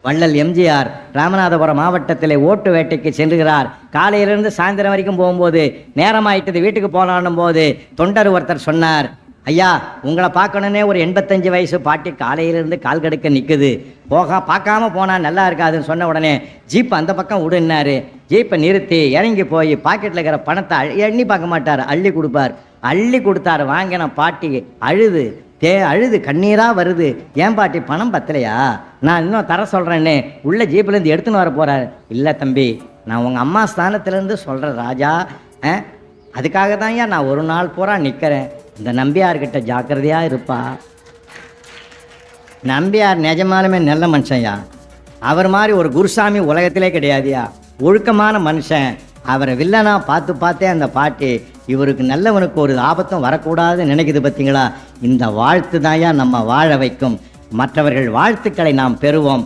வள்ளல் எம்ஜிஆர் ராமநாதபுரம் மாவட்டத்திலே ஓட்டு வேட்டைக்கு சென்றுகிறார். காலையிலிருந்து சாயந்தரம் வரைக்கும் போகும்போது நேரமாயிட்டது, வீட்டுக்கு போகலான்னும் போது தொண்டர் ஒருத்தர் சொன்னார், ஐயா உங்களை பார்க்கணுன்னே ஒரு 85 வயசு பாட்டி காலையிலிருந்து கால் கடுக்க நிற்குது, பார்க்காம போனால் நல்லா இருக்காதுன்னு சொன்ன உடனே ஜீப் அந்த பக்கம் விடுனாரு. ஜீப்பை நிறுத்தி இறங்கி போய் பாக்கெட்டில் இருக்கிற பணத்தை எண்ணி பார்க்க மாட்டார், அள்ளி கொடுப்பார். அள்ளி கொடுத்தாரு. வாங்கின பாட்டி அழுது கண்ணீராக வருது. ஏன் பாட்டி பணம் பத்தலையா, நான் இன்னும் தர சொல்கிறேன்னு உள்ள ஜீப்லேருந்து எடுத்துன்னு வர போகிறார். இல்லை தம்பி, நான் உங்கள் அம்மா ஸ்தானத்துலேருந்து சொல்கிறேன் ராஜா, அதுக்காக தான் ஏன் நான் ஒரு நாள் பூரா நிற்கிறேன். இந்த நம்பியார்கிட்ட ஜாக்கிரதையாக இருப்பா. நம்பியார் நிஜமாலுமே நல்ல மனுஷன்யா. அவர் மாதிரி ஒரு குருசாமி உலகத்திலே கிடையாதுயா. ஒழுக்கமான மனுஷன். அவரை வில்லனா பார்த்தே அந்த பாட்டி இவருக்கு நல்லவனுக்கு ஒரு ஆபத்தும் வரக்கூடாதுன்னு நினைக்குது. பார்த்தீங்களா, இந்த வாழ்த்து தாயா நம்ம வாழ வைக்கும். மற்றவர்கள் வாழ்த்துக்களை நாம் பெறுவோம்.